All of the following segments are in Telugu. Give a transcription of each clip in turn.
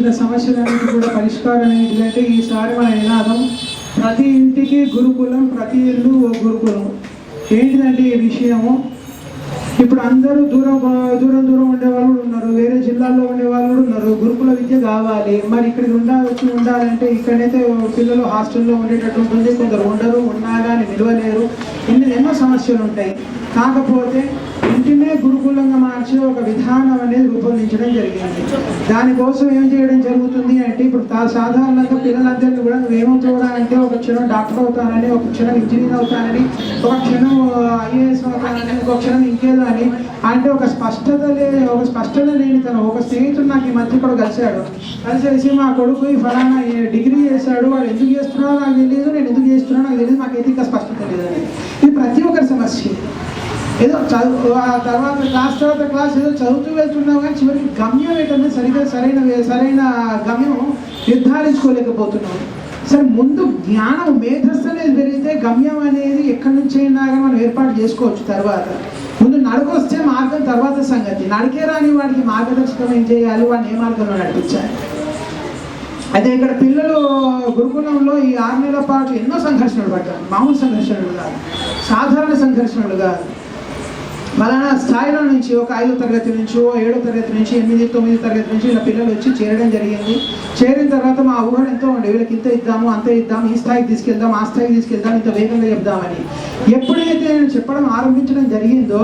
సంబంధించిన సమస్యలన్నిటి కూడా పరిష్కారం ఏంటంటే ఈసారి మన నినాదం ప్రతి ఇంటికి గురుకులం, ప్రతి ఇల్లు ఓ గురుకులం. ఏంటిదంటే ఈ విషయము, ఇప్పుడు అందరూ దూరం దూరం ఉండేవాళ్ళు ఉన్నారు, వేరే జిల్లాల్లో ఉండేవాళ్ళు ఉన్నారు. గురుకుల విద్య కావాలి, మరి ఇక్కడికి ఉండాలంటే ఇక్కడైతే పిల్లలు హాస్టల్లో ఉండేటట్టు ఉంటుంది, కొందరు ఉండరు, ఉన్నా కానీ నిలవలేరు, ఎన్నో సమస్యలు ఉంటాయి. కాకపోతే ఇంటినే గురుకులంగా మార్చి ఒక విధానం అనేది రూపొందించడం జరిగింది. దానికోసం ఏం చేయడం జరుగుతుంది అంటే, ఇప్పుడు సాధారణంగా పిల్లలందరినీ కూడా నువ్వేమవుతావురా అంటే, ఒక క్షణం డాక్టర్ అవుతానని, ఒక క్షణం ఇంజనీర్ అవుతానని, ఒక క్షణం IAS అవుతానని, ఒక క్షణం ఇంకేదో అని అంటే ఒక స్పష్టత లేని తను. ఒక స్నేహితుడు నాకు ఈ మధ్య కూడా కలిసేసి మా కొడుకు ఈ ఫలానా డిగ్రీ చేశాడు, వాడు ఎందుకు చేస్తున్నాడో నాకు తెలియదు, నేను ఎందుకు చేస్తున్నాడో నాకు తెలియదు, నాకైతే ఇంకా స్పష్టత లేదని. ఇది ప్రతి ఒక్కరి సమస్య. ఏదో చదువు తర్వాత క్లాస్ ఏదో చదువుతూ వెళ్తున్నావు, కానీ చివరికి గమ్యం ఏంటంటే సరైన గమ్యం నిర్ధారించుకోలేకపోతున్నాం. సరే, ముందు జ్ఞానం మేధస్సు అనేది పెరిగితే గమ్యం అనేది ఎక్కడి నుంచి అయినా కానీ మనం ఏర్పాటు చేసుకోవచ్చు. తర్వాత ముందు నడకొస్తే మార్గం తర్వాత సంగతి. నడికే రాని వాడికి మార్గదర్శకం ఏం చేయాలి, వాడిని ఏ మార్గంలో నడిపించాలి. అయితే ఇక్కడ పిల్లలు గురుకులంలో ఈ 6 నెలల పాటు ఎన్నో సంఘర్షణలు పడ్డారు. మామూలు సంఘర్షణలు కాదు, సాధారణ సంఘర్షణలు కాదు. మళ్ళా స్థాయిలో నుంచి ఒక 5వ తరగతి నుంచో 7వ తరగతి నుంచి 8, 9 తరగతి నుంచి ఇలా పిల్లలు వచ్చి చేరడం జరిగింది. చేరిన తర్వాత మా ఊహలు ఎంతో ఉండే, వీళ్ళకి ఇంత ఇద్దాము, అంత ఇద్దాము, ఈ స్థాయికి తీసుకెళ్దాం, ఆ స్థాయికి తీసుకెళ్దాం, ఇంత వేగంగా చెప్దామని. ఎప్పుడైతే నేను చెప్పడం ఆరంభించడం జరిగిందో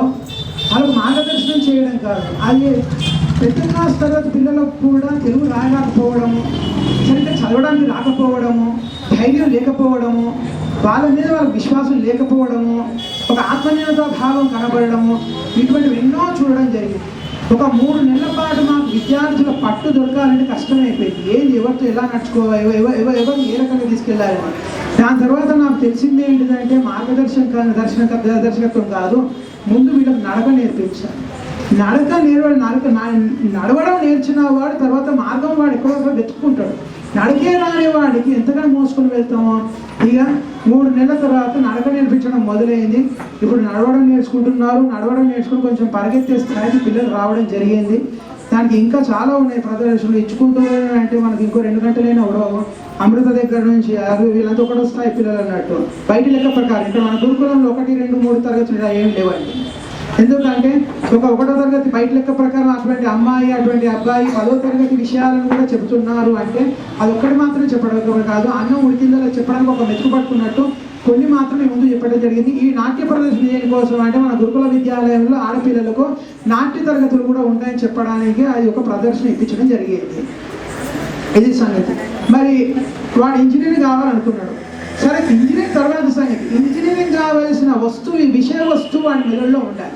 వాళ్ళకు మార్గదర్శనం చేయడం కాదు, అది పెద్ద క్లాస్ తరగతి పిల్లలకు కూడా తెలుగు రాయలేకపోవడము, సరిగ్గా చదవడానికి రాకపోవడము, ధైర్యం లేకపోవడము, వాళ్ళ మీద వాళ్ళకి విశ్వాసం లేకపోవడము, ఒక ఆత్మనిర్భర భావం కనబడము, ఇటువంటివి ఎన్నో చూడడం జరిగింది. ఒక 3 నెలల పాటు మాకు విద్యార్థుల పట్టు దొరకాలంటే కష్టమైపోయింది. ఏంది, ఎవరితో ఎలా నడుచుకోవాలి, ఎవరు ఏ రకంగా తీసుకెళ్ళాలి. దాని తర్వాత నాకు తెలిసింది ఏంటిదంటే, దర్శకత్వం కాదు, ముందు వీళ్ళకి నడక నేర్పించాలి. నడవడం నేర్చిన వాడు తర్వాత మార్గం వాడు ఎక్కడో వెతుక్కుంటాడు. నడికే రాని వాడికి ఎంతగానో మోసుకొని వెళ్తామో. ఇక 3 నెలల తర్వాత నడక నేర్పించడం మొదలైంది. ఇప్పుడు నడవడం నేర్చుకుని కొంచెం పరిగెత్తే స్థాయికి పిల్లలు రావడం జరిగింది. దానికి ఇంకా చాలా ఉన్నాయి ప్రదర్శనలు. ఇచ్చుకుంటూ అంటే మనకి ఇంకో 2 గంటలైనా ఉడవవు. అమృత దగ్గర నుంచి వీళ్ళంతా ఒకటో స్థాయి పిల్లలు అన్నట్టు. బయట లెక్క ప్రకారం ఇక్కడ మన గురుకులంలో 1, 2, 3 తరగతులు ఏం లేవండి. ఎందుకంటే ఒకటో తరగతి బయట లెక్క ప్రకారం అటువంటి అమ్మాయి, అటువంటి అబ్బాయి 10వ తరగతి విషయాలను కూడా చెబుతున్నారు అంటే అది ఒక్కటి మాత్రం చెప్పడం కాదు, అన్నం ఉడికిందో చెప్పడానికి ఒక మెతుకు పట్టుకున్నట్టు కొన్ని మాత్రమే ముందు చెప్పడం జరిగింది. ఈ నాట్య ప్రదర్శన దేనికోసం అంటే, మన గురుకుల విద్యాలయంలో ఆడపిల్లలకు నాట్య తరగతులు కూడా ఉంటాయని చెప్పడానికి అది ఒక ప్రదర్శన ఇప్పించడం జరిగింది. ఇది సంగతి. మరి వాడు ఇంజనీరింగ్ కావాలనుకున్నాడు. సరే, ఇంజనీరింగ్ తర్వాత సంగతి. ఇంజనీరింగ్ కావాల్సిన విషయ వస్తువు వాడి మెదడులో ఉండాలి.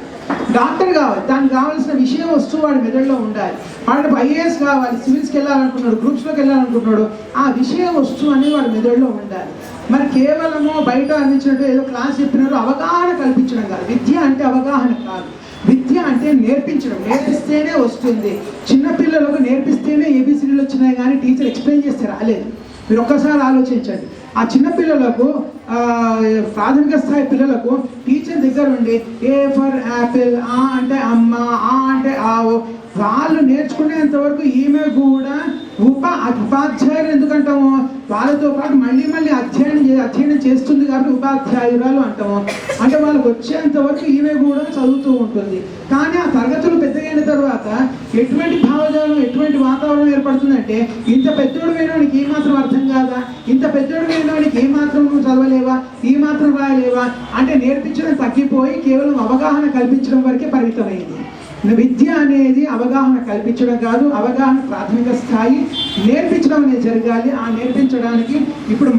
డాక్టర్ కావాలి, దానికి కావాల్సిన విషయ వస్తువు వాడి మెదడులో ఉండాలి. వాడికి IAS కావాలి, సివిల్స్కి వెళ్ళాలనుకున్నాడు, గ్రూప్స్లోకి వెళ్ళాలనుకుంటున్నాడు, ఆ విషయ వస్తువు అనేది వాడి మెదడులో ఉండాలి. మరి కేవలము బయట అందించినట్టు ఏదో క్లాస్ చెప్పినట్టు అవగాహన కల్పించడం కాదు. విద్య అంటే అవగాహన కాదు, విద్య అంటే నేర్పించడం. నేర్పిస్తేనే వస్తుంది. చిన్నపిల్లలకు నేర్పిస్తేనే ABCDలు వచ్చినాయి, కానీ టీచర్ ఎక్స్ప్లెయిన్ చేస్తే రాలేదు. మీరు ఒక్కసారి ఆలోచించండి. ఆ చిన్నపిల్లలకు, ప్రాథమిక స్థాయి పిల్లలకు టీచర్ దగ్గర ఉండి A ఫర్ యాపిల్, ఆ అంటే అమ్మ, ఆ అంటే ఆవు, వాళ్ళు నేర్చుకునేంత వరకు ఈమె కూడా ఉపాధ్యాయులు ఎందుకంటాము, వాళ్ళతో పాటు మళ్ళీ అధ్యయనం చేస్తుంది కాబట్టి ఉపాధ్యాయురాలు అంటాము. అంటే వాళ్ళకి వచ్చేంత వరకు ఈమె కూడా చదువుతూ ఉంటుంది. కానీ ఆ తరగతులు పెద్దగైన తర్వాత ఎటువంటి భావజాలం, ఎటువంటి వాతావరణం ఏర్పడుతుందంటే, ఇంత పెద్దోడు వేయడానికి ఏ మాత్రం అర్థం కాదా, ఇంత పెద్దోడు వేయడానికి ఏ మాత్రం నువ్వు చదవలేవా, ఈ మాత్రం రాయలేవా అంటే నేర్పించడం తగ్గిపోయి కేవలం అవగాహన కల్పించడం వరకే పరిమితమైంది. విద్య అనేది అవగాహన కల్పించడం కాదు, అవగాహన ప్రాథమిక స్థాయి, నేర్పించడం అనేది జరగాలి. ఆ నేర్పించడానికి ఇప్పుడు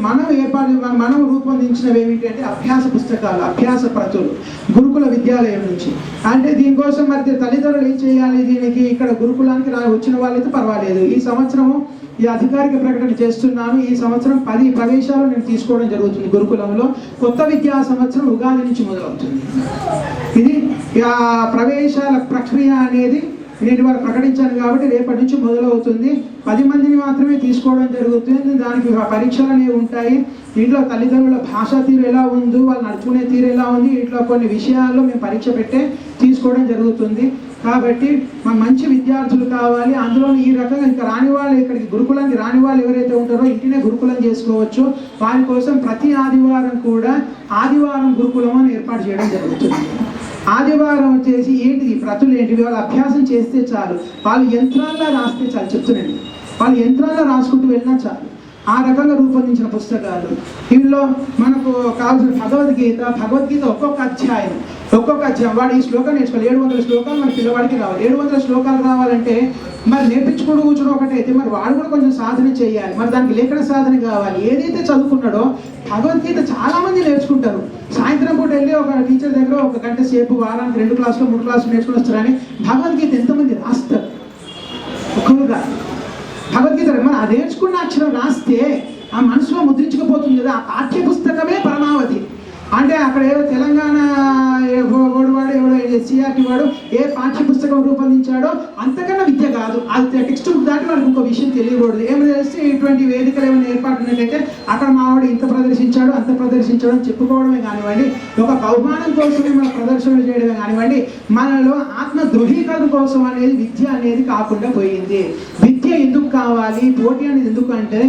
మనం రూపొందించినవి ఏమిటి అంటే అభ్యాస పుస్తకాలు, అభ్యాస ప్రతులు గురుకుల విద్యాలయం నుంచి. అంటే దీనికోసం మరి తల్లిదండ్రులు ఏం చేయాలి, దీనికి ఇక్కడ గురుకులానికి వచ్చిన వాళ్ళైతే పర్వాలేదు. ఈ సంవత్సరము ఈ అధికారిక ప్రకటన చేస్తున్నాను. ఈ సంవత్సరం 10 ప్రవేశాలు నేను తీసుకోవడం జరుగుతుంది గురుకులంలో. కొత్త విద్యా సంవత్సరం ఉగాది నుంచి మొదలవుతుంది. ఇది ప్రవేశాల ప్రక్రియ అనేది నేను ఇవాళ ప్రకటించాను కాబట్టి రేపటి నుంచి మొదలవుతుంది. 10 మందిని మాత్రమే తీసుకోవడం జరుగుతుంది. దానికి పరీక్షలు అనేవి ఉంటాయి. ఇంట్లో తల్లిదండ్రుల భాషా తీరు ఎలా ఉందో, వాళ్ళు నడుచుకునే తీరు ఎలా ఉంది, ఇట్లా కొన్ని విషయాల్లో మేము పరీక్ష పెట్టే తీసుకోవడం జరుగుతుంది. కాబట్టి మన మంచి విద్యార్థులు కావాలి. అందులో ఈ రకంగా ఇంకా రాని వాళ్ళు, ఇక్కడికి గురుకులానికి రాని వాళ్ళు ఎవరైతే ఉంటారో ఇంటినే గురుకులం చేసుకోవచ్చు. వారి కోసం ప్రతి ఆదివారం కూడా ఆదివారం గురుకులం అని ఏర్పాటు చేయడం జరుగుతుంది. ఆదివారం వచ్చేసి ఏంటిది, ప్రతులు ఏంటివి, వాళ్ళు అభ్యాసం చేస్తే చాలు, వాళ్ళు యంత్రాల్లో రాస్తే చాలు, చెప్తున్నాండి, వాళ్ళు యంత్రాల్లో రాసుకుంటూ వెళ్ళినా చాలు. ఆ రకంగా రూపొందించిన పుస్తకాలు. ఇందులో మనకు కావాల్సిన భగవద్గీత ఒక్కొక్క అధ్యాయం వాడు ఈ శ్లోకం నేర్చుకోవాలి. 700 శ్లోకాలు మన పిల్లవాడికి రావాలి. 700 శ్లోకాలు రావాలంటే మరి నేర్పించుకోవడం కూర్చోడం ఒకటైతే మరి వాడు కూడా కొంచెం సాధన చేయాలి. మరి దానికి లేఖన సాధన కావాలి. ఏదైతే చదువుకున్నాడో భగవద్గీత చాలా మంది నేర్చుకుంటారు. సాయంత్రం పూట వెళ్ళి ఒక టీచర్ దగ్గర ఒక గంట సేపు వారానికి 2 క్లాసులు 3 క్లాసులు నేర్చుకుని వస్తారని భగవద్గీత ఎంతమంది రాస్తారు? ఒకరుగా భగవద్గీత మనం అది నేర్చుకున్న అక్షరం రాస్తే ఆ మనసులో ముద్రించుకుపోతుంది కదా. ఆ పాఠ్య పుస్తకమే పరమావధి. అంటే అక్కడ ఏదో తెలంగాణ వాడు ఎవడో ఎస్సీఆర్టీ వాడు ఏ పాఠ్య పుస్తకం రూపొందించాడో అంతకన్నా విద్య కాదు. అది టెక్స్ట్ బుక్ దాటి మనకు ఇంకో విషయం తెలియకూడదు. ఏమి తెలిస్తే ఇటువంటి వేదికలు ఏమైనా ఏర్పాటు ఉన్నట్టయితే అక్కడ మావాడు ఇంత ప్రదర్శించాడు అంత ప్రదర్శించాడు అని చెప్పుకోవడమే కానివ్వండి, ఒక బహుమానం కోసమే మన ప్రదర్శనలు చేయడమే కానివ్వండి, మనలో ఆత్మ ధృవీకరణ కోసం అనేది విద్య అనేది కాకుండా పోయింది. విద్య ఎందుకు కావాలి, పోటీ అనేది ఎందుకు అంటే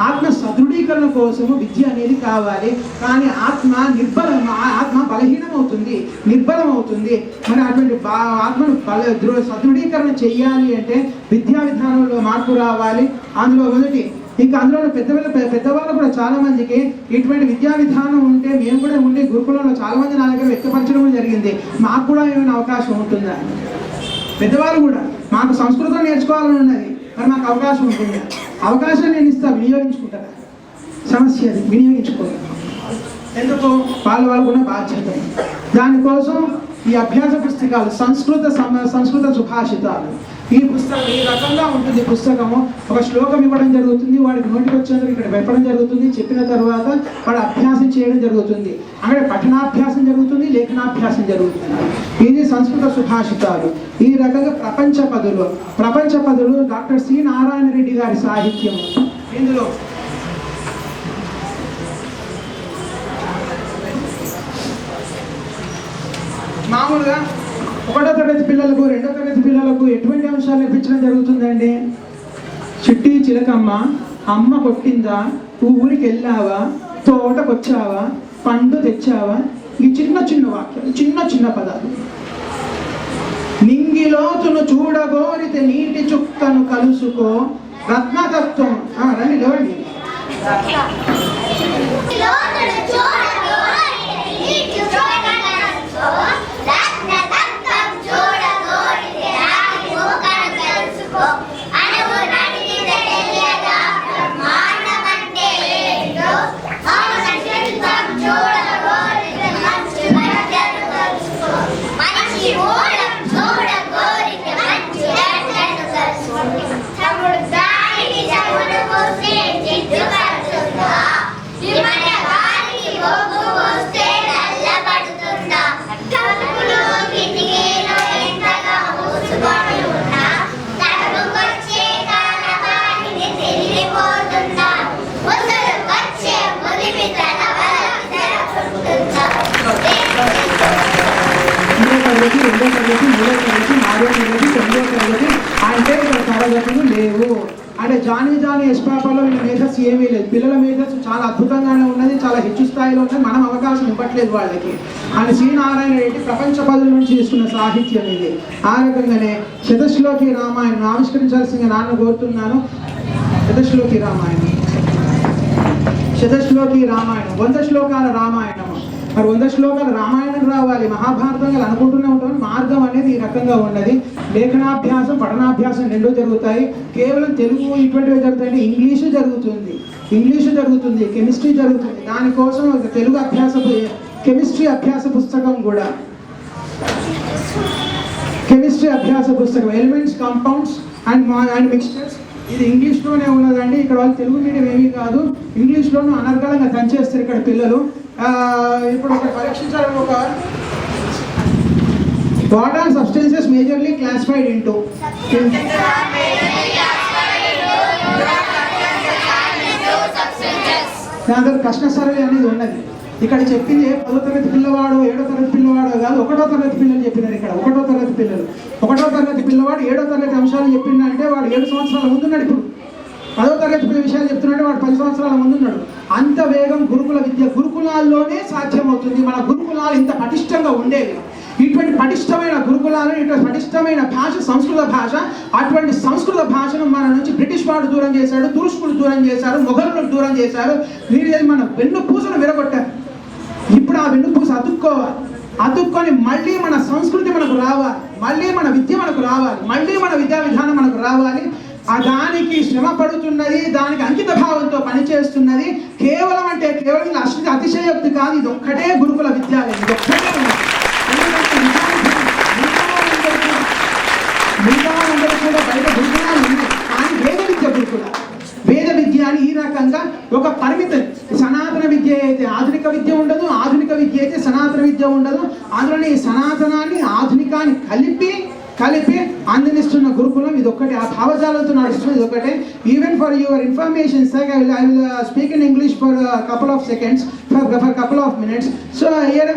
ఆత్మ సదృఢీకరణ కోసము విద్య అనేది కావాలి. కానీ ఆత్మ బలహీనం అవుతుంది, నిర్బలం అవుతుంది. మరి అటువంటి ఆత్మను సదృఢీకరణ చెయ్యాలి అంటే విద్యా విధానంలో మార్పు రావాలి. అందులో మొదటి ఇంకా అందులో పెద్దవాళ్ళు కూడా చాలా మందికి ఇటువంటి విద్యా విధానం ఉంటే మేము కూడా ఉండే గురుకులంలో చాలా మంది నా దగ్గర వ్యక్తపరచడం జరిగింది. మాకు కూడా ఏమైనా అవకాశం ఉంటుందా? పెద్దవాళ్ళు కూడా మాకు సంస్కృతం నేర్చుకోవాలని ఉన్నది, మరి మాకు అవకాశం ఉంటుంది. అవకాశం నేను ఇస్తా, వినియోగించుకుంటారా? సమస్య అది వినియోగించుకోవాలి. ఎందుకు? వాళ్ళు కూడా బాధ్యత. దానికోసం ఈ అభ్యాస పుస్తకాలు సంస్కృత సుభాషితాలు, ఈ పుస్తకం ఈ రకంగా ఉంటుంది. పుస్తకము ఒక శ్లోకం ఇవ్వడం జరుగుతుంది, వాడికి నోటికి వచ్చేందుకు ఇక్కడ పెట్టడం జరుగుతుంది. చెప్పిన తర్వాత వాడు అభ్యాసం చేయడం జరుగుతుంది. అక్కడ పఠనాభ్యాసం జరుగుతుంది, లేఖనాభ్యాసం జరుగుతుంది. ఇది సంస్కృత సుభాషితాలు. ఈ రకంగా ప్రపంచ పదులు డాక్టర్ సి నారాయణ రెడ్డి గారి సాహిత్యం. ఇందులో మామూలుగా 1వ తరగతి పిల్లలకు 2వ తరగతి పిల్లలకు ఎటువంటి అంశాలు నేర్పించడం జరుగుతుందండి? చిట్టి చిలకమ్మ, అమ్మ కొట్టిందా, ఊరికి వెళ్ళావా, తోటకొచ్చావా, పండు తెచ్చావా, ఈ చిన్న వాక్యాలు, చిన్న పదాలు. నింగిలోతును చూడగోరితే నీటి చుక్కను కలుసుకో, రత్నతత్వం. రండి లేవండి. తరగతులు లేవు అంటే జానీ ఎస్పాపలో వీళ్ళ మేధస్సు ఏమీ లేదు. పిల్లల మేధస్సు చాలా అద్భుతంగానే ఉన్నది, చాలా హెచ్చు స్థాయిలో ఉన్నది. మనం అవకాశం ఇవ్వట్లేదు వాళ్ళకి. అని సి నారాయణ రెడ్డి ప్రపంచ పదుల నుంచి తీసుకున్న సాహిత్యం ఇది. ఆ రకంగానే శతశ్లోకి రామాయణం ఆవిష్కరించాల్సిందిగా నాన్న కోరుతున్నాను. శతశ్లోకి రామాయణం 100 శ్లోకాల రామాయణం. మరి 100 శ్లోకాల రామాయణం రావాలి, మహాభారతంగా అనుకుంటూనే ఉంటాం. మార్గం అనేది ఈ రకంగా ఉన్నది. లేఖనాభ్యాసం పఠనాభ్యాసం 2 జరుగుతాయి. కేవలం తెలుగు ఇటువంటివి జరుగుతాయి. ఇంగ్లీషు జరుగుతుంది, కెమిస్ట్రీ జరుగుతుంది. దానికోసం తెలుగు కెమిస్ట్రీ అభ్యాస పుస్తకం కూడా, ఎలిమెంట్స్, కాంపౌండ్స్ అండ్ మిక్స్చర్స్. ఇది ఇంగ్లీష్లోనే ఉన్నదండి. ఇక్కడ వాళ్ళు తెలుగు మీడియం ఏమీ కాదు, ఇంగ్లీష్లోనూ అనర్గళంగా దంచేస్తారు ఇక్కడ పిల్లలు. ఇప్పుడు ఒక పరీక్షించాలి. What are substances majorly classified into? దాని తర్వాత కృష్ణ సరళి అనేది ఉన్నది. ఇక్కడ చెప్పింది 10వ తరగతి పిల్లవాడు 7వ తరగతి పిల్లవాడు కాదు, 1వ తరగతి పిల్లలు చెప్పినారు. ఇక్కడ 1వ తరగతి పిల్లలు, 1వ తరగతి పిల్లవాడు 7వ తరగతి అంశాలు చెప్పిందంటే వాడు 7 సంవత్సరాల ముందున్నాడు. ఇప్పుడు 10వ తరగతి విషయాలు చెప్తున్నాడు, వాడు 10 సంవత్సరాల ముందున్నాడు. అంత వేగం గురుకుల విద్య, గురుకులాల్లోనే సాధ్యమవుతుంది. మన గురుకులాలు ఇంత పటిష్టంగా ఉండేవి. ఇటువంటి పటిష్టమైన గురుకులాలు, ఇటువంటి పటిష్టమైన భాష సంస్కృత భాష, అటువంటి సంస్కృత భాషను మన నుంచి బ్రిటిష్ వాడు దూరం చేశాడు, తురుష్కులు దూరం చేశారు, మొఘలులు దూరం చేశారు. వీరు మన వెన్నుపూసను విరగొట్టారు. ఇప్పుడు ఆ వెన్నుపూస అతుక్కొని మళ్ళీ మన సంస్కృతి మనకు రావాలి, మళ్ళీ మన విద్య మనకు రావాలి, మళ్ళీ మన విద్యా విధానం మనకు రావాలి. దానికి శ్రమ పడుతున్నది, దానికి అంకిత భావంతో పనిచేస్తున్నది. కేవలం అతిశయోక్తి కాదు, ఇది ఒక్కటే గురుకుల విద్యాలయం, ఇది ఒక్కటే. మిగతా కూడా బయట గురుకులాలు ఉన్నాయి, కానీ వేద విద్య అని ఈ రకంగా ఒక పరిమితం. సనాతన విద్య అయితే ఆధునిక విద్య ఉండదు, ఆధునిక విద్య అయితే సనాతన విద్య ఉండదు. అందులోనే ఈ సనాతనాన్ని ఆధునికాన్ని కలిపి అందిస్తున్న గురుకులం ఇది ఒక్కటే. ఆ భావజాలంతో నడుస్తున్నది ఇది ఒకటే. Even for your information sake, I will speak in English for a couple of seconds, for a couple of minutes. So here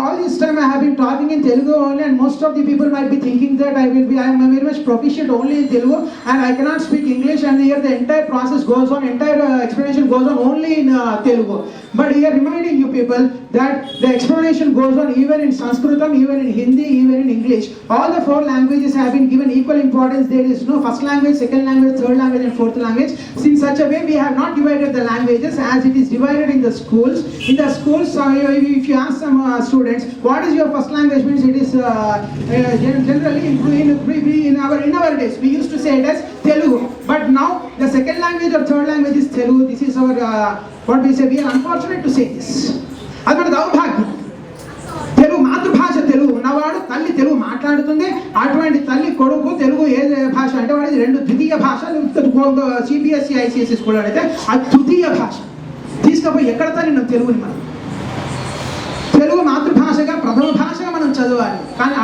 all this time I have been talking in Telugu only, and most of the people might be thinking that I am very much proficient only in Telugu and I cannot speak English, and here the entire process goes on, entire explanation goes on only in Telugu. But here reminding you people that the explanation goes on even in Sanskritam, even in Hindi, even in English. All the 4 languages have been given equal importance. There is no first language, second language, third language and fourth language. In such a way we have not divided the languages as it is divided in the schools. In the schools, if you ask some students what is your first language, means it is generally in our days we used to say it as Telugu. But now the second language or third language is Telugu. This is our what we say. We are unfortunate to say this. అది మన దౌర్భాగ్యం. తెలుగు మాతృభాష తెలుగు ఉన్నవాడు, తల్లి తెలుగు మాట్లాడుతుంది, అటువంటి తల్లి కొడుకు తెలుగు ఏ భాష అంటే వాడి 2 ద్వితీయ భాష. CBSE ICSE స్కూల్ అయితే అది తృతీయ భాష. తీసుకపోయి ఎక్కడ తల్లి తెలుగుని మనం తెలుగు మాతృభాషగా ప్రథమ భాషగా మనం చదవాలి. కానీ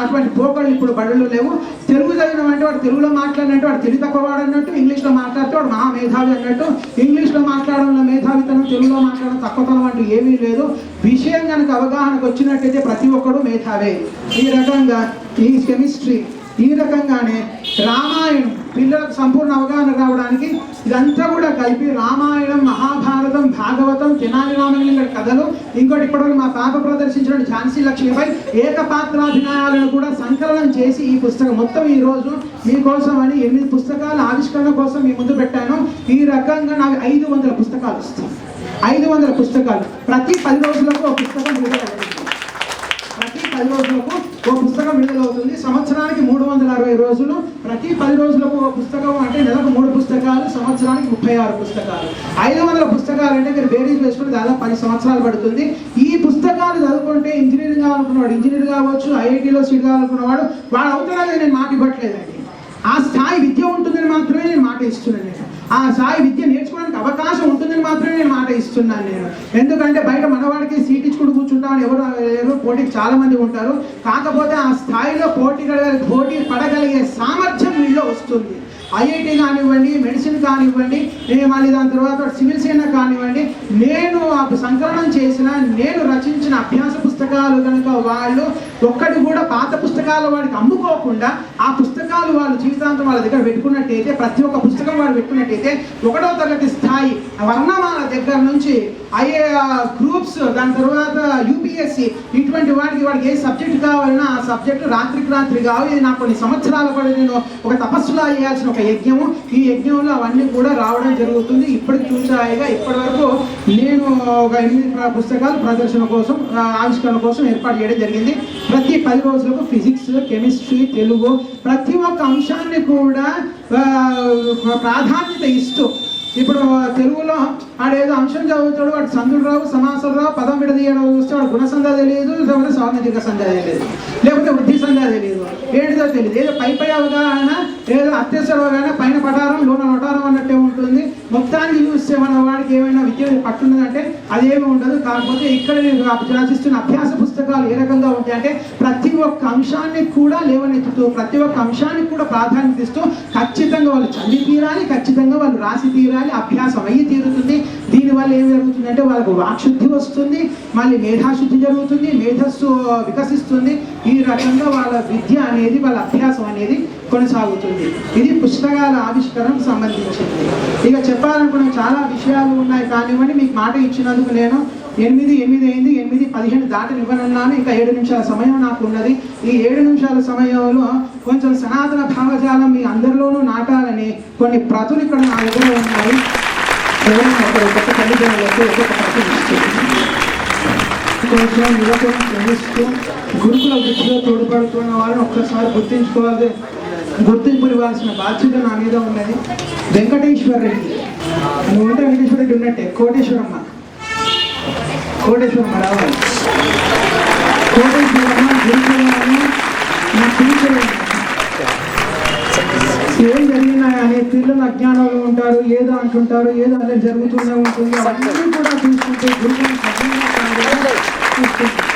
అటువంటి పోకళ్ళు ఇప్పుడు బడులు లేవు. తెలుగు చదివిన అంటే వాడు తెలుగులో మాట్లాడినట్టు వాడు తెలివి తక్కువ వాడు అన్నట్టు, ఇంగ్లీష్లో మాట్లాడితే వాడు మహా మేధావి అన్నట్టు. ఇంగ్లీష్లో మాట్లాడంలో మేధావితనం, తెలుగులో మాట్లాడడం తక్కువతనం అంటూ ఏమీ లేదు. విషయం కనుక అవగాహనకు వచ్చినట్టయితే ప్రతి ఒక్కడు మేధావే. ఈ రకంగా ఈ కెమిస్ట్రీ, ఈ రకంగానే రామాయణం పిల్లలకు సంపూర్ణ అవగాహన రావడానికి ఇదంతా కూడా కలిపి రామాయణం, మహాభారతం, భాగవతం, తెనాలి రామలింగ కథలు, ఇంకోటి ఇప్పటివరకు మా పాప ప్రదర్శించిన ఝాన్సీ లక్ష్మిపై ఏకపాత్రాభినయాలను కూడా సంకలనం చేసి ఈ పుస్తకం మొత్తం ఈ రోజు మీకోసం అని 8 పుస్తకాల ఆవిష్కరణ కోసం మీ ముందు పెట్టాను. ఈ రకంగా నాకు 500 పుస్తకాలు వస్తాయి. 500 పుస్తకాలు ప్రతి 10 రోజులకు ఒక పుస్తకం విడుదలవుతుంది. ప్రతి 10 రోజులకు ఒక పుస్తకం విడుదలవుతుంది. సంవత్సరానికి 360 రోజులు. ప్రతి 10 రోజులకు ఒక పుస్తకం అంటే నెలకు 3 పుస్తకాలు, సంవత్సరానికి 36 పుస్తకాలు. 500 పుస్తకాలు అంటే మీరు బేరీజ్ వేసుకుంటే దాదాపు 10 సంవత్సరాలు పడుతుంది. ఈ పుస్తకాలు చదువుకుంటే ఇంజనీరింగ్ కావాలనుకున్నవాడు ఇంజనీర్ కావచ్చు, ఐఐటీలో సీట్ కావాలనుకున్నవాడు వాడు అవుతున్నాడు. నేను మాట ఇవ్వట్లేదండి. ఆ స్థాయి విద్య ఉంటుందని మాత్రమే నేను మాట ఇస్తున్నాను. నేను ఆ స్థాయి విద్య నేర్చుకోవడానికి అవకాశం ఉంటుందని మాత్రమే నేను మాట ఇస్తున్నాను. నేను ఎందుకంటే బయట మనవాడికి సీట్ ఇచ్చుకుంటూ కూర్చుంటామని ఎవరు పోటీకి చాలా మంది ఉంటారు. కాకపోతే ఆ స్థాయిలో పోటీ పడగలిగే సామర్థ్యం వీళ్ళలో వస్తుంది. ఐఐటి కానివ్వండి, మెడిసిన్ కానివ్వండి, మళ్ళీ దాని తర్వాత సివిల్ సేన కానివ్వండి, నేను సంకలనం చేసిన, నేను రచించిన అభ్యాస పుస్తకాలు కనుక వాళ్ళు ఒక్కటి కూడా పాత పుస్తకాలు వాడికి అమ్ముకోకుండా ఆ పుస్తకాలు వాళ్ళు జీవితాంతం వాళ్ళ దగ్గర పెట్టుకున్నట్టయితే, ప్రతి ఒక్క పుస్తకం వాడు పెట్టుకున్నట్టయితే 1వ తరగతి స్థాయి వర్ణమాల దగ్గర నుంచి గ్రూప్స్, దాని తర్వాత UPSC, ఇటువంటి వాడికి ఏ సబ్జెక్ట్ కావాలన్నా ఆ సబ్జెక్టు రాత్రికి రాత్రి కావాలి. ఇది నాకు కొన్ని సంవత్సరాల పాటు నేను ఒక తపస్సులా చేయాల్సిన ఒక యజ్ఞము. ఈ యజ్ఞంలో అవన్నీ కూడా రావడం జరుగుతుంది. ఇప్పటికి చూసాయిగా ఇప్పటి వరకు నేను ఒక 8 పుస్తకాలు ప్రదర్శన కోసం, ఆవిష్కరణ కోసం ఏర్పాటు చేయడం జరిగింది. ప్రతి 10 రోజులకు ఫిజిక్స్, కెమిస్ట్రీ, తెలుగు ప్రతి ఒక్క అంశాన్ని కూడా ప్రాధాన్యత ఇస్తూ, ఇప్పుడు తెలుగులో ఆడేదో అంశం చదువుతాడు, వాడు సందుడు రావు, సమాసాలు రావు, పదం విడదీయడం చూస్తే వాడు గుణసంధ్య తెలియదు, లేకపోతే సామాజిక సంధ్య తెలియదు, లేకపోతే వృద్ధి సంధ్య తెలియదు, ఏంటిదో తెలియదు. ఏదో పై అవగాహన, ఏదో అత్యవసర అవగాహన, పైన పటారం లోన నటారం అన్నట్టే ఉంటుంది. మొత్తానికి చూస్తే మన వాడికి ఏమైనా విద్య పట్టున్నదంటే అదేమి ఉండదు. కాకపోతే ఇక్కడ రచిస్తున్న అభ్యాస పుస్తకాలు ఏ రకంగా ఉంటాయి అంటే ప్రతి ఒక్క అంశాన్ని కూడా లేవనెత్తుతూ, ప్రతి ఒక్క అంశానికి కూడా ప్రాధాన్యత ఇస్తూ ఖచ్చితంగా వాళ్ళు చదివి తీరాలి, ఖచ్చితంగా వాళ్ళు రాసి తీరాలి, అభ్యాసం అయ్యి తీరుతుంది. దీనివల్ల ఏం జరుగుతుందంటే వాళ్ళకు వాక్శుద్ధి వస్తుంది, మళ్ళీ మేధాశుద్ధి జరుగుతుంది, మేధస్సు వికసిస్తుంది. ఈ రకంగా వాళ్ళ విద్య అనేది, వాళ్ళ అభ్యాసం అనేది కొనసాగుతుంది. ఇది పుస్తకాల ఆవిష్కరణకు సంబంధించింది. ఇక చెప్పాలనుకున్న చాలా విషయాలు ఉన్నాయి కానివ్వండి, మీకు మాట ఇచ్చినందుకు నేను 8 అయింది, 8:15 దాటనివ్వనున్నాను. ఇంకా 7 నిమిషాల సమయం నాకు ఉన్నది. ఈ 7 నిమిషాల సమయంలో కొంచెం సనాతన భావజాలం మీ అందరిలోనూ నాటాలని కొన్ని ప్రతులు ఇక్కడ నా దగ్గర ఉన్నాయి. ఒక్కొక్క తల్లిదండ్రులకు ఒక్కొక్క ప్రతి కొంచెం యువకులను ప్రేమిస్తూ గురుకుల వృత్తిలో తోడ్పడుతున్న వాళ్ళని ఒక్కసారి గుర్తింపు ఇవ్వాల్సిన బాధ్యత నా మీద ఉన్నది. వెంకటేశ్వర రెడ్డి, నువ్వు ఉంటే వెంకటేశ్వర రెడ్డి ఉన్నట్టే. కోటేశ్వరమ్మ రావాలి. కోటేశ్వరమ్మ గురుకులని నా టీచర్. ఏం జరిగినా కానీ పిల్లలు అజ్ఞానంలో ఉంటారు, ఏదో అంటుంటారు, ఏదో అనేది జరుగుతూనే ఉంటుంది. అవన్నీ కూడా చూసుకుంటే గురుకులను సఫలంగా చూసుకుంటారు.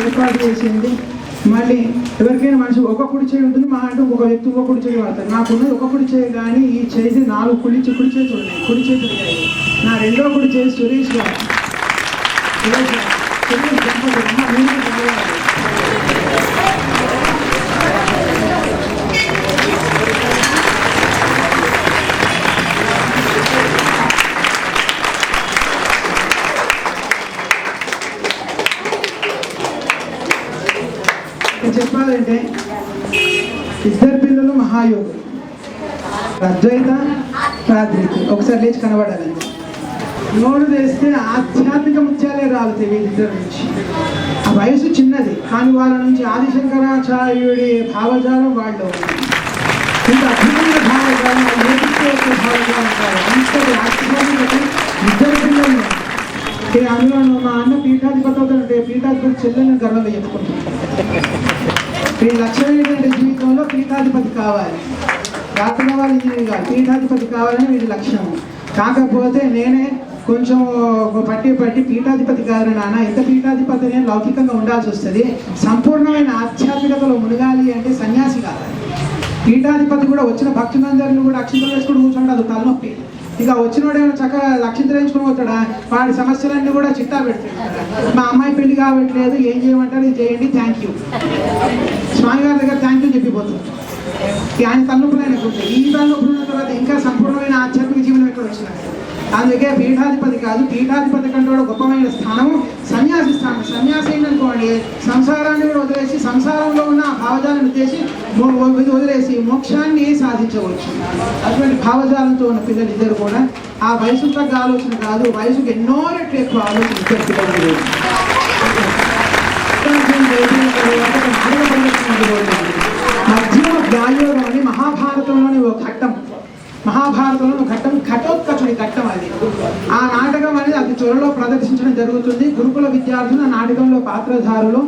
ఏర్పాటు చేసింది. మళ్ళీ ఎవరికైనా మనిషి ఒక కుడి చేయి ఉంటుంది, మా అంటే ఒక వ్యక్తి ఒక కుడి చేయి వాడతారు. నాకున్నది ఒక కుడి చేయి, కానీ ఈ చేతి 4 కుడి చేతులు ఉన్నాయి. కుడి చేతులు నా రెండో కుడి చేయి సురేష్ గారు. చెప్పాలంటే ఇద్దరు పిల్లలు మహాయోగులు, అద్వైత ప్రాద్వైతి. ఒకసారి లేచి కనబడాలండి. నోరు వేస్తే ఆధ్యాత్మిక ముత్యాలే రాలుతాయి వీళ్ళిద్దరి నుంచి. ఆ వయసు చిన్నది, కానీ వాళ్ళ నుంచి ఆదిశంకరాచార్యుడి భావజాలం వాళ్ళు ఇంత అద్భుతమైన భావజాలం, భావజాలం కాదు. అంతటి ఆధ్యాత్మికత ఇద్దరు పిల్లలు. అందులో మా అన్న పీఠాధిపతి అవుతాడంటే పీఠాధిపతి చెల్లెని గర్వంగా చెప్పుకుంటాను. వీళ్ళ లక్ష్యం ఏంటంటే జీవితంలో పీఠాధిపతి కావాలి. డాక్టర్ కావాలి, ఇంజనీర్ కావాలి, పీఠాధిపతి కావాలని వీడి లక్ష్యం. కాకపోతే నేనే కొంచెం పట్టి పీఠాధిపతి కాదు నాన్న, ఇంత పీఠాధిపతి నేను లౌకికంగా ఉండాల్సి వస్తుంది. సంపూర్ణమైన ఆధ్యాత్మికతలో మునగాలి అంటే సన్యాసి కావాలి. పీఠాధిపతి కూడా వచ్చిన భక్తులందరినీ కూడా అక్షింతలు వేసుకుని కూర్చోండి, అది తలనొప్పి. ఇక వచ్చినోడేమో చక్కగా అక్షింతలు వేసుకుని పోతాడా, వాడి సమస్యలన్నీ కూడా చిట్టా పెడతాడు. మా అమ్మాయి పెళ్లి కావట్లేదు, ఏం చేయమంటారు, ఇది చేయండి, థ్యాంక్ యూ. స్వామి గారి దగ్గర థ్యాంక్ యూ చెప్పిపోతుంది. ఆయన తలనొప్పులు అనుకుంటాయి. ఈ తలనొప్పులు ఉన్న తర్వాత ఇంకా సంపూర్ణమైన ఆధ్యాత్మిక జీవనం ఎక్కడ వచ్చినట్టు. అందుకే పీఠాధిపతి కాదు, పీఠాధిపతి కంటే కూడా గొప్పమైన స్థానము సన్యాసి స్థానం. సన్యాసి ఏంటనుకోండి, సంసారాన్ని కూడా వదిలేసి, సంసారంలో ఉన్న భావజాలను వదిలేసి మోక్షాన్ని సాధించవచ్చు. అటువంటి భావజాలంతో ఉన్న పిల్లలు ఇద్దరు కూడా ఆ వయసు తగ్గ ఆలోచన కాదు, వయసుకు ఎన్నో రెట్లు ఎక్కువ ఆలోచన ఇద్దరు పిల్లలు. మధ్యమ వ్యాయోగం అని మహాభారతంలోని ఒక ఘట్టం. మహాభారతంలో ఘటోత్కచుడి ఘట్టం అది. ఆ నాటకం అనేది అతి త్వరలో ప్రదర్శించడం జరుగుతుంది. గురుకుల విద్యార్థులు ఆ నాటకంలో పాత్రధారులు.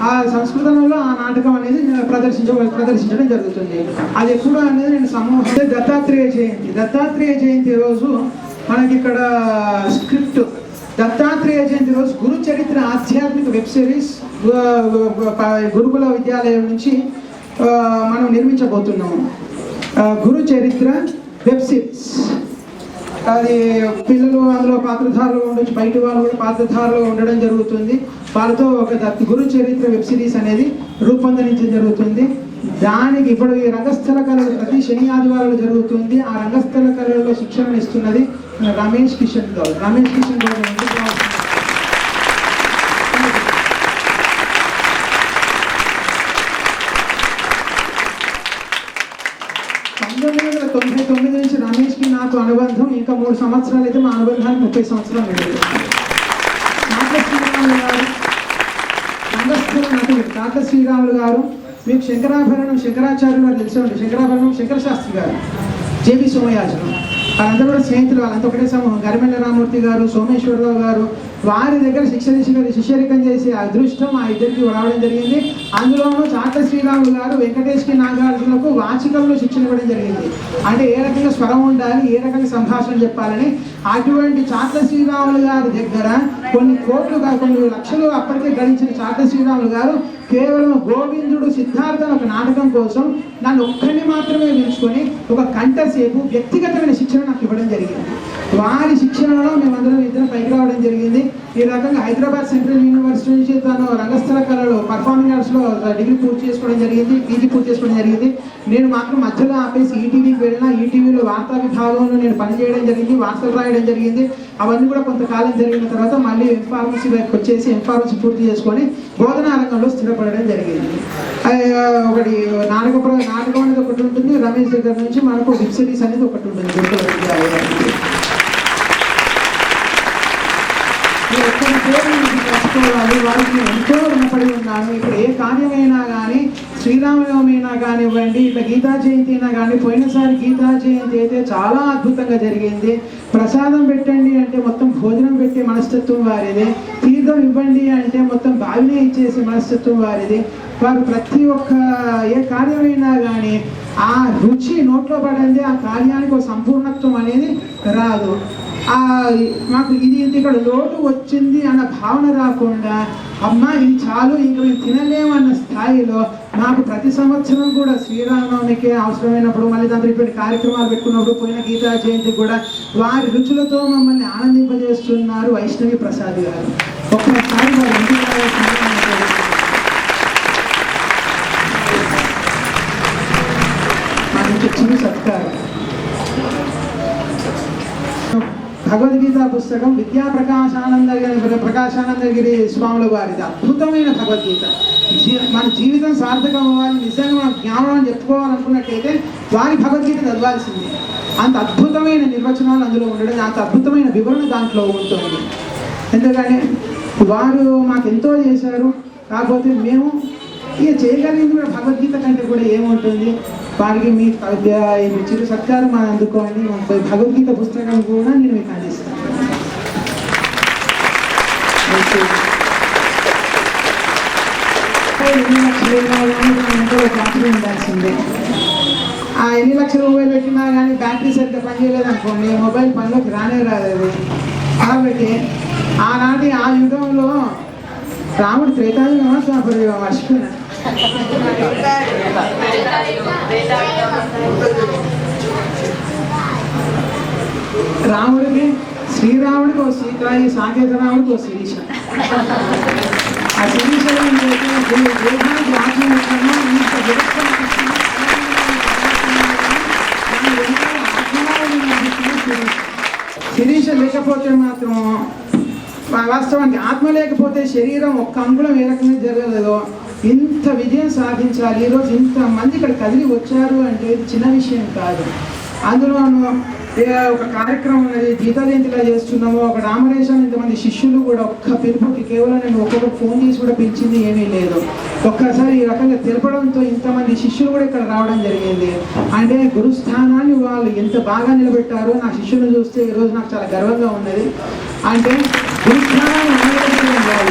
ఆ సంస్కృతంలో ఆ నాటకం అనేది ప్రదర్శించడం జరుగుతుంది. అది ఎప్పుడు అనేది నేను సమూహం. దత్తాత్రేయ జయంతి రోజు మనకి ఇక్కడ స్క్రిప్ట్. దత్తాత్రేయ జయంతి రోజు గురు చరిత్ర ఆధ్యాత్మిక వెబ్ సిరీస్ గురుకుల విద్యాలయం నుంచి మనం నిర్మించబోతున్నాము. గురు చరిత్ర వెబ్ సిరీస్. అది పిల్లలు అందులో పాత్రధారులు ఉండొచ్చు, బయట వాళ్ళు కూడా పాత్రధారులు ఉండడం జరుగుతుంది. వాళ్ళతో ఒక గురు చరిత్ర వెబ్ సిరీస్ అనేది రూపొందించడం జరుగుతుంది. దానికి ఇప్పుడు ఈ రంగస్థల కళలు ప్రతి శని ఆదివారాలు జరుగుతుంది. ఆ రంగస్థల కళల్లో శిక్షణ ఇస్తున్నది రమేష్ కిషన్ గౌడ్. ఎందుకు 1999 నుంచి రమేష్కి నాకు అనుబంధం. ఇంకా 3 సంవత్సరాలు అయితే మా అనుబంధానికి 30 సంవత్సరాలు వెళ్ళేది. రంగస్థల నటుడు తాత శ్రీరాములు గారు. మీకు శంకరాచార్యులు గారు తెలిసే ఉంటుంది. శంకరాభరణం శంకర శాస్త్రి గారు, జేబీ సోమయాజనం, వాళ్ళంతా కూడా స్నేహితులు. వాళ్ళంతా ఒకటే సమూహం. గరిమెల్ల రామూర్తి గారు, సోమేశ్వరరావు గారు. వారి దగ్గర శిష్యరికం చేసే అదృష్టం ఆ ఇద్దరికి రావడం జరిగింది. అందులోనూ చాట శ్రీరాములు గారు వెంకటేష్కి నాగార్జునకు వాచికంలో శిక్షణ ఇవ్వడం జరిగింది. అంటే ఏ రకంగా స్వరం ఉండాలి, ఏ రకంగా సంభాషణ చెప్పాలని. అటువంటి చాట్ల శ్రీరాములు గారి దగ్గర కొన్ని కోట్లు కొన్ని లక్షలు అప్పటికే గడించిన చాట్ల శ్రీరాములు గారు కేవలం గోవిందుడు సిద్ధార్థ ఒక నాటకం కోసం నన్ను ఒక్కడిని మాత్రమే పిలుచుకొని ఒక గంట సేపు వ్యక్తిగతమైన శిక్షణ నాకు ఇవ్వడం జరిగింది. వారి శిక్షణలో మేమందరం ఇద్దరం పైకి రావడం జరిగింది. ఈ రకంగా హైదరాబాద్ సెంట్రల్ యూనివర్సిటీ నుంచి తను రంగస్థల కళలో పర్ఫార్మింగ్ ఆర్ట్స్లో డిగ్రీ పూర్తి చేసుకోవడం జరిగింది, పీజీ పూర్తి చేసుకోవడం జరిగింది. నేను మాత్రం మధ్యలో ఆపేసి ఈటీవీకి వెళ్ళినా, ఈటీవీలో వార్తా విభాగంలో నేను పనిచేయడం జరిగింది, వార్తలు రాయడం జరిగింది. అవన్నీ కూడా కొంతకాలం జరిగిన తర్వాత మళ్ళీ ఎంఫార్మసీ వైపు వచ్చేసి ఎంఫార్మసీ పూర్తి చేసుకొని బోధనా రంగంలో స్థిరపడడం జరిగింది. ఒకటి నాటకం అనేది ఒకటి ఉంటుంది, రమేష్ దగ్గర నుంచి మనకు వెబ్ సిరీస్ అనేది ఒకటి ఉంటుంది. తెలుసుకోవాలి, వారికి ఎంతో రుణపడి ఉన్నాను. ఇక్కడ ఏ కార్యమైనా కానీ, శ్రీరామనవమైనా కానివ్వండి, ఇట్లా గీతా జయంతి అయినా కానీ, పోయినసారి గీతా జయంతి అయితే చాలా అద్భుతంగా జరిగింది. ప్రసాదం పెట్టండి అంటే మొత్తం భోజనం పెట్టే మనస్తత్వం వారిది, తీర్థం ఇవ్వండి అంటే మొత్తం బావినే ఇచ్చేసే మనస్తత్వం వారిది. వారు ప్రతి ఒక్క ఏ కార్యమైనా కానీ ఆ రుచి నోట్లో పడింది, ఆ కార్యానికి ఒక సంపూర్ణత్వం అనేది రాదు. మాకు ఇది ఇక్కడ లోటు వచ్చింది అన్న భావన రాకుండా, అమ్మ ఇది చాలు ఇంకా మేము తినలేమన్న స్థాయిలో మాకు ప్రతి సంవత్సరం కూడా శ్రీరామనవమికి అవసరమైనప్పుడు, మళ్ళీ దాంట్లో ఇటువంటి కార్యక్రమాలు పెట్టుకున్నప్పుడు, పోయిన గీతా జయంతి కూడా వారి రుచులతో మమ్మల్ని ఆనందింపజేస్తున్నారు వైష్ణవి ప్రసాద్ గారు. ఒక్కసారి వారి ఇంటికి చిన్న సత్కారం. భగవద్గీత పుస్తకం విద్యా ప్రకాశానందగిరి స్వాముల వారిది అద్భుతమైన భగవద్గీత. మన జీవితం సార్థకం అవ్వాలి, నిజంగా మనం జ్ఞానం చెప్పుకోవాలనుకున్నట్టయితే వారి భగవద్గీత చదవాల్సింది. అంత అద్భుతమైన నిర్వచనాలు అందులో ఉండడం, అంత అద్భుతమైన వివరణ దాంట్లో ఉంటుంది. ఎందుకని వారు మాకు ఎంతో చేశారు. కాకపోతే మేము ఇక చేయగలిగింది కూడా భగవద్గీత కంటే కూడా ఏముంటుంది. వారికి మీ చిరు సత్కారం మనం అందుకోండి. భగవద్గీత పుస్తకం కూడా నేను మీకు అందిస్తాను. ఉండాల్సిందే. ఆ ఎన్ని లక్షల మొబైల్ పెట్టినా కానీ బ్యాటరీ సరిగ్గా పనిచేయలేదు అనుకోండి, మొబైల్ పనిలోకి రానే రాదు అది. కాబట్టి ఆనాటి ఆ యుగంలో రాముడు త్రేతాయుగమా ద్వాపరయుగమా మర్చిపోయినా, రాముడికి శ్రీరాముడికి ఒక సీత, ఈ సాకేత రాముడికి ఒక శిరీష. ఆ శిరీషలో శిరీష లేకపోతే మాత్రం వాస్తవానికి ఆత్మ లేకపోతే శరీరం ఒక్క అంగుళం ఏ రకంగా జరగలేదో ఇంత విజయం సాధించాలి. ఈరోజు ఇంతమంది ఇక్కడ కదిలి వచ్చారు అంటే ఇది చిన్న విషయం కాదు. అందులోనూ ఒక కార్యక్రమం అనేది గీతా జయంతిలా చేస్తున్నాము. ఒక రామరేషన్ ఇంతమంది శిష్యులు కూడా ఒక్క పిలుపుకి కేవలం నేను ఒక్కొక్క ఫోన్ చేసి కూడా పిలిచింది ఏమీ లేదు. ఒక్కసారి ఈ రకంగా తెలపడంతో ఇంతమంది శిష్యులు కూడా ఇక్కడ రావడం జరిగింది. అంటే గురుస్థానాన్ని వాళ్ళు ఎంత బాగా నిలబెట్టారో నా శిష్యులను చూస్తే ఈరోజు నాకు చాలా గర్వంగా ఉన్నది. అంటే గురుస్థానాన్ని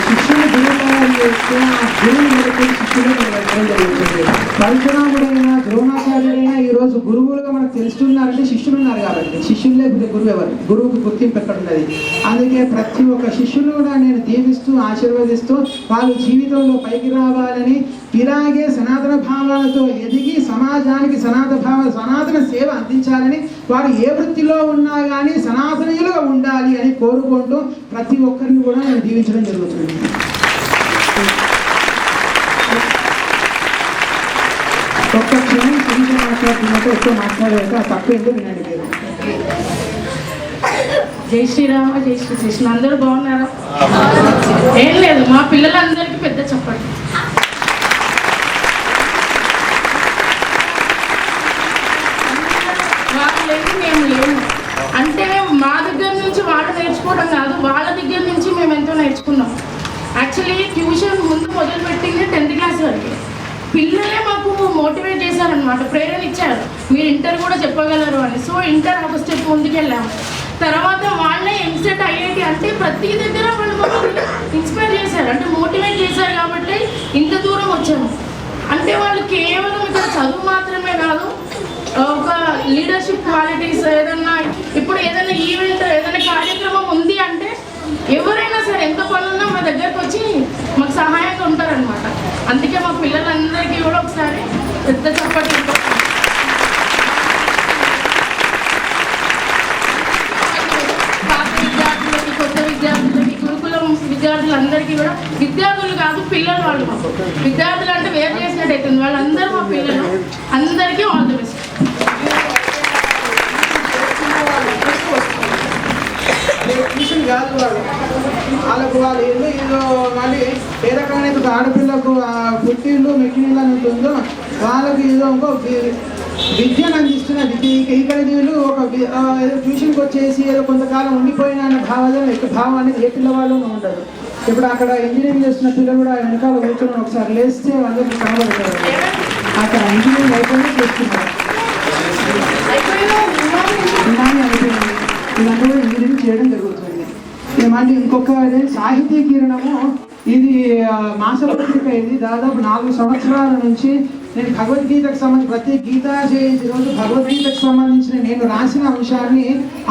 శిష్యులు గురువులు చేస్తే ఆ గురువు నిలబెట్టే శిష్యులు నిలబెట్టడం జరుగుతుంది. పరశురాముడైనా ద్రోణాచార్యుడైనా ఈరోజు గురువులుగా మనకు తెలుస్తున్నారంటే శిష్యులు ఉన్నారు కాబట్టి. శిష్యులే గురువు ఎవరు, గురువుకు గుర్తింపు ఎక్కడ ఉన్నది. అందుకే ప్రతి ఒక్క శిష్యులు కూడా నేను దీవిస్తూ ఆశీర్వదిస్తూ వాళ్ళు జీవితంలో పైకి రావాలని, ఇలాగే సనాతన భావాలతో ఎదిగి సమాజానికి సనాతన సేవ అందించాలని, వారు ఏ వృత్తిలో ఉన్నా కానీ సనాతనీయులుగా ఉండాలి అని కోరుకుంటూ ప్రతి ఒక్కరిని కూడా నేను దీవించడం జరుగుతుంది. ఒక్క క్షణం శిరీష మాట్లాడుతున్నట్టు ఎక్కువ మాట్లాడేక తక్కువ ఎందుకు వినండి మీరు. జై శ్రీరామ, జై శ్రీకృష్ణ. అందరూ బాగున్నారా? ఏం లేదు, మా పిల్లలందరికీ పెద్ద చెప్పండి. వాళ్ళు లేదు మేము లేము అంటే మా దగ్గర నుంచి వాళ్ళు నేర్చుకోవడం కాదు, వాళ్ళ దగ్గర నుంచి మేము ఎంతో నేర్చుకున్నాం. యాక్చువల్లీ ట్యూషన్ ముందు మొదలుపెట్టింది 10th క్లాస్ వరకు. పిల్లలే మాకు మోటివేట్ చేశారనమాట, ప్రేరణ ఇచ్చారు, మీరు ఇంటర్ కూడా చెప్పగలరు అని. సో ఇంటర్ ఒక స్టెప్ ముందుకెళ్ళాము. తర్వాత వాళ్ళే ఎంసెట్ ఐఐటి అంటే ప్రతి దగ్గర వాళ్ళు మమ్మల్ని ఇన్స్పైర్ చేశారు, అంటే మోటివేట్ చేశారు. కాబట్టి ఇంత దూరం వచ్చాము. అంటే వాళ్ళు కేవలం ఇక్కడ చదువు మాత్రమే కాదు, లీడర్షిప్ క్వాలిటీస్ ఏదన్నా ఇప్పుడు ఏదైనా ఈవెంట్ ఏదైనా కార్యక్రమం ఉంది అంటే ఎవరైనా సరే ఎంత పనున్నా మా దగ్గరకు వచ్చి మాకు సహాయంగా ఉంటారనమాట. అందుకే మా పిల్లలందరికీ కూడా ఒకసారి పెద్ద చప్పట్లు. పాత విద్యార్థులకి కొత్త విద్యార్థులకి గురుకులం విద్యార్థులందరికీ కూడా విద్యార్థులు కాదు పిల్లలు వాళ్ళు మాకు విద్యార్థులు అంటే వేరు చేసినట్టు అవుతుంది. వాళ్ళందరూ మా పిల్లలు. అందరికీ ఆల్ ది బెస్ట్. ట్యూషన్ కాదు వాళ్ళకు వాళ్ళు ఏదో మళ్ళీ ఏ రకమైన ఆడపిల్లకు పుట్టిళ్ళు మెట్టిళ్ళు అని ఉంటుందో వాళ్ళకి ఏదో ఇంకో విద్యను అందిస్తున్న ఇక్కడ వీళ్ళు ఒక ట్యూషన్కి వచ్చేసి ఏదో కొంతకాలం ఉండిపోయిన అన్న భావం అనేది ఏ పిల్లవాళ్ళలో ఉండదు. ఇప్పుడు అక్కడ ఇంజనీరింగ్ చేస్తున్న పిల్లలు కూడా వెనకాల కూర్చొని ఒకసారి లేస్తే వాళ్ళకి కనబడతారు. అక్కడ ఇంజనీరింగ్ అయిపోయినా చేస్తున్నారు. ఇవన్నీ కూడా ఇంజనీరింగ్ చేయడం జరుగుతుంది. మళ్ళీ ఇంకొక సాహితీకరణము ఇది మాసపత్రిక. ఇది దాదాపు 4 సంవత్సరాల నుంచి నేను భగవద్గీతకు సంబంధించి ప్రతి గీతా జయంతి రోజు భగవద్గీతకు సంబంధించిన నేను రాసిన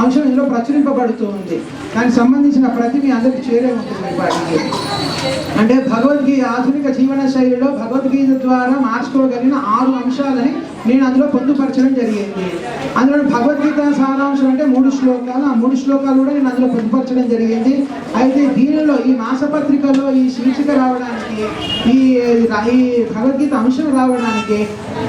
అంశం ఇందులో ప్రచురింపబడుతూ ఉంది. దానికి సంబంధించిన ప్రతి మీ అందరికీ చేరే ఉంటుంది. వాటికి అంటే భగవద్గీత ఆధునిక జీవన శైలిలో భగవద్గీత ద్వారా మార్చుకోగలిగిన 6 అంశాలని నేను అందులో పొందుపరచడం జరిగింది. అందులో భగవద్గీత సారాంశం అంటే 3 శ్లోకాలు. ఆ 3 శ్లోకాలు కూడా నేను అందులో పొందుపరచడం జరిగింది. అయితే దీనిలో ఈ మాసపత్రికలో ఈ శీర్షిక రావడానికి ఈ భగవద్గీత అంశం రావడానికి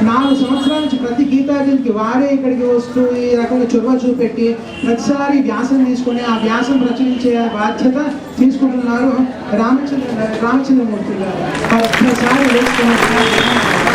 4 సంవత్సరాల నుంచి ప్రతి గీతాజనికి వారే ఇక్కడికి వస్తూ ఈ రకంగా చొరవ చూపెట్టి ప్రతిసారి వ్యాసం తీసుకుని ఆ వ్యాసం ప్రచురించే బాధ్యత తీసుకుంటున్నారు రామచంద్రమూర్తి గారు. ప్రతిసారి వేసుకున్నారు.